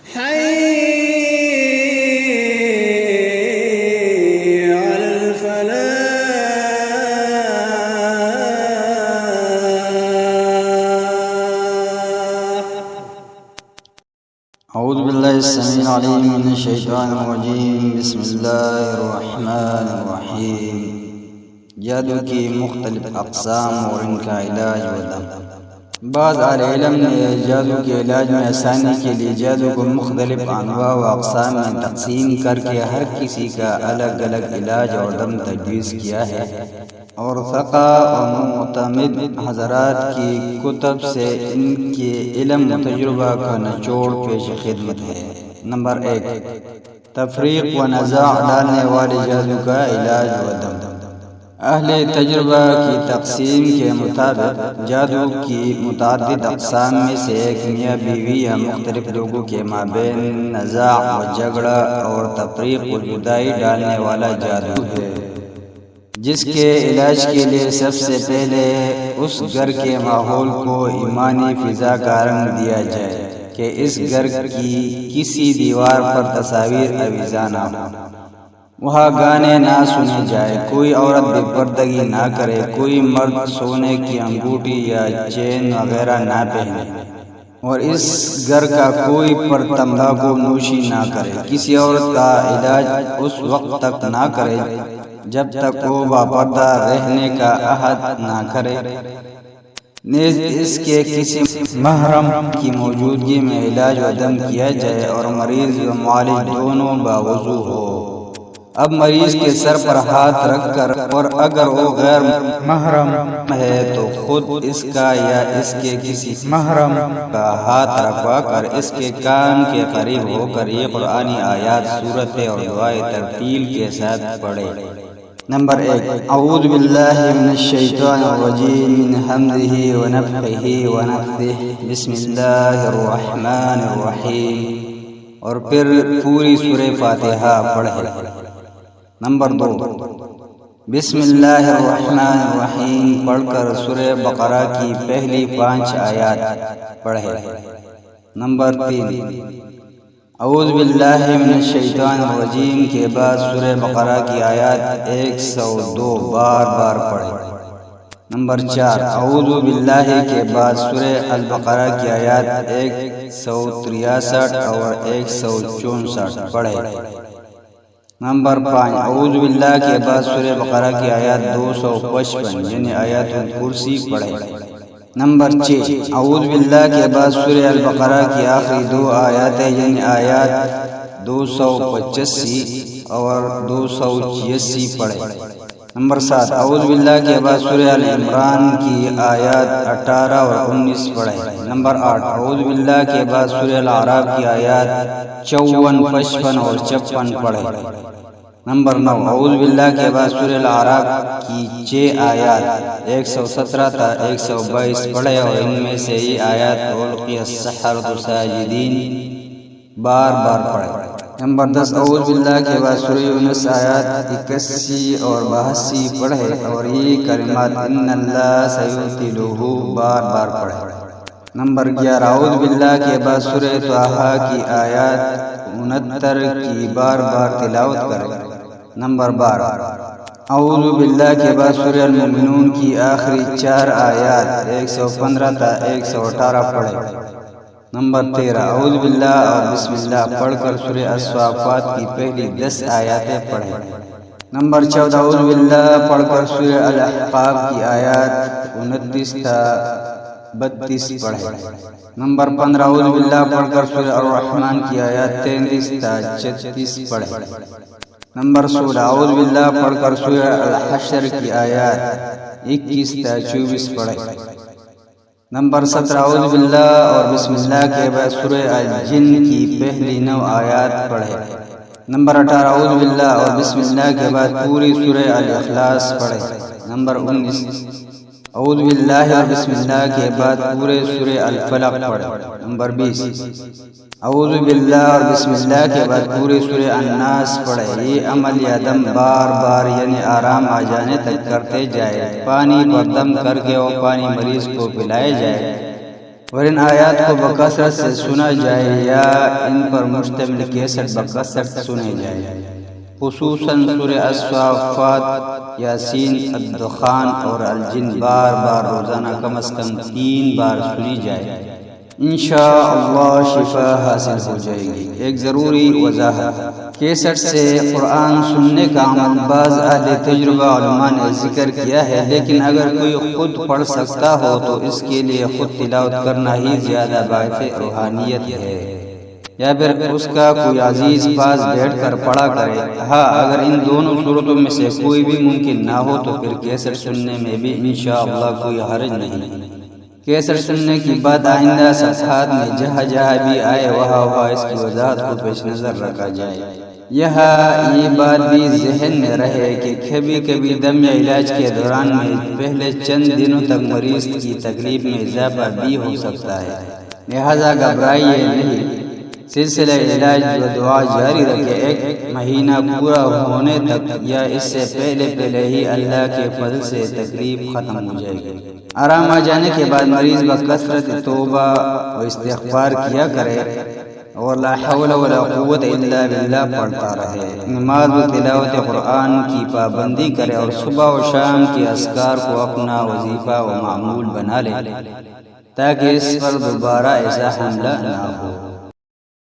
حي على الفلاح. اعوذ باللہ السمیع العلیم من الشیطان الرجیم. بسم اللہ الرحمن الرحیم. جادو کی مختلف اقسام اور ان کا علاج و دم. بعض اہل علم نے جادو کے علاج میں آسانی کے لیے جادو کو مختلف انواع و اقسام میں تقسیم کر کے ہر کسی کا الگ الگ علاج اور دم تجویز کیا ہے، اور فقہ اور معتمد حضرات کی کتب سے ان کے علم و تجربہ کا نچوڑ پیش خدمت ہے. نمبر 1، تفریق و نزاع ڈالنے والے جادو کا علاج و دم. اہل تجربہ کی تقسیم کے مطابق جادو کی متعدد اقسام میں سے ایک میاں بیوی یا مختلف لوگوں کے مابین نزاع و جھگڑا اور تفریق و جدائی ڈالنے والا جادو ہے، جس کے علاج کے لیے سب سے پہلے اس گھر کے ماحول کو ایمانی فضا کا رنگ دیا جائے کہ اس گھر کی کسی دیوار پر تصاویر آویزاں نہ ہو، وہاں گانے نہ سنے جائے، کوئی عورت بے پردگی نہ کرے، کوئی مرد سونے کی انگوٹھی یا چین وغیرہ نہ پہنے، اور اس گھر کا کوئی پر تمباکو نوشی نہ کرے. کسی عورت کا علاج اس وقت تک نہ کرے جب تک وہ باپردہ رہنے کا عہد نہ کرے. نیز اس کے کسی محرم کی موجودگی میں علاج و دم کیا جائے اور مریض و معالج دونوں باوضو ہو. اب مریض کے سر پر ہاتھ رکھ کر، اور اگر وہ غیر محرم ہے تو خود اس کا یا اس کے کسی محرم کا ہاتھ رکھوا کر اس کے کان کے قریب ہو کر یہ قرآنی آیات، سورتیں اور دعائیں ترتیل کے ساتھ پڑھے. نمبر 1، اعوذ باللہ من الشیطان الرجیم من حمدہ ونفخہ ونفثہ، بسم اللہ الرحمن الرحیم، اور پھر پوری سورہ فاتحہ پڑھے. نمبر 2، بسم اللہ الرحمن الرحیم پڑھ کر سورہ بقرہ کی پہلی 5 آیات پڑھے. نمبر 3، اعوذ باللہ من الشیطان الرجیم کے بعد سورہ بقرہ کی آیات 102 بار بار پڑھے. نمبر 4، اعوذ باللہ کے بعد سورہ البقرہ کی آیات 163 اور 164 پڑھے. نمبر 5، اعوذ باللہ کے بعد سورہ بقرہ کی آیات 255 یعنی آیات الکرسی پڑھے. نمبر 6، اعوذ باللہ کے بعد سورہ البقرہ کی آخری 2 آیات یعنی آیات 285 اور 286 پڑھے. نمبر 7، اعوذ باللہ کے بعد سورہ ال عمران کی آیات 18 اور 19 پڑھے. نمبر 8، اعوذ باللہ کے بعد سورہ الاعراف کی آیات 54، 55 اور 56 پڑھے. نمبر 9، اعوذ باللہ کے بعد سورہ الاعراف کی 6 آیات 117 تا 122 پڑھے، اور ان میں سے یہ آیات القی السحرۃ ساجدین بار بار پڑھے. نمبر 10، اعوذ باللہ کے بعد سورہ یونس آیات 81 اور 82 پڑھے، اور یہ کلمات ان اللہ سیبطلہ بار بار پڑھے. نمبر 11، اعوذ باللہ کے بعد سورہ طٰہٰ کی آیات 69 کی بار بار تلاوت کرے. نمبر 12، اعوذ باللہ کے بعد سورہ المؤمنون کی آخری 4 آیات 115 تا 118 پڑھے. نمبر 13، اعوذ باللہ اور بسم اللہ پڑھ کر سورہ الصافات کی پہلی 10 آیاتیں پڑھے. نمبر 14، اعوذ باللہ پڑھ کر سورہ الاحقاف کی آیات 29 تا 32 پڑھے. نمبر 15، اعوذ باللہ پڑھ کر سورہ الرحمن کی آیات 33 تا 36 پڑھے. نمبر 16، اعوذ باللہ پڑھ کر سورہ الحشر کی آیات 21 تا 24 پڑھے. نمبر 17، اعوذ باللہ اور بسم اللہ کے بعد سورہ الجن کی پہلی 9 آیات پڑھے. نمبر 18، اعوذ باللہ اور بسم اللہ کے بعد پوری سورہ الاخلاص پڑھے. نمبر 19، اعوذ باللہ اور بسم اللہ کے بعد پورے سورہ الفلق پڑھے. نمبر 20، اعوذ باللہ اور بسم اللہ کے بعد پورے سورہ الناس پڑھے. یہ عمل یا دم بار بار یعنی آرام آ جانے تک کرتے جائے. پانی پر دم کر کے وہ پانی مریض کو پلائے جائے. اور ان آیات کو بکثرت سے سنا جائے یا ان پر مشتمل کیسٹ بکثرت سنے جائے، خصوصاً سورہ الصافات، یاسین، الدخان اور الجن بار بار روزانہ کم از کم 3 بار سنی جائے، انشاءاللہ شفا حاصل ہو جائے گی۔ ایک ضروری وضاحت، کیسٹ سے قرآن سننے کا عمل بعض اہل تجربہ علماء نے ذکر کیا ہے، لیکن اگر کوئی خود پڑھ سکتا ہو تو اس کے لیے خود تلاوت کرنا ہی زیادہ باعث روحانیت ہے، یا پھر اس کا کوئی عزیز پاس بیٹھ کر پڑھا کرے۔ ہاں، اگر ان دونوں صورتوں میں سے کوئی بھی ممکن نہ ہو تو پھر کیسٹ سننے میں بھی انشاءاللہ کوئی حرج نہیں۔ کیسٹ سننے کی بات آئندہ صفحات میں جہاں جہاں بھی آئے وہاں اس کی وضاحت کو پیش نظر رکھا جائے۔ یہاں یہ بات بھی ذہن میں رہے کہ کبھی کبھی دم یا علاج کے دوران میں پہلے چند دنوں تک مریض کی تکلیف میں اضافہ بھی ہو سکتا ہے، لہذا گھبرائیے نہیں، سلسلہ علاج و دعا جاری رکھے۔ 1 مہینہ پورا ہونے تک یا اس سے پہلے ہی اللہ کے فضل سے تکلیف ختم ہو جائے گی۔ آرام آ جانے کے بعد مریض بکثرت توبہ و استغفار کیا کرے اور لا حول ولا قوت الا باللہ پڑھتا رہے، نماز و تلاوت قرآن کی پابندی کرے اور صبح و شام کے اذکار کو اپنا وظیفہ و معمول بنا لے تاکہ اس پر دوبارہ ایسا حملہ نہ ہو۔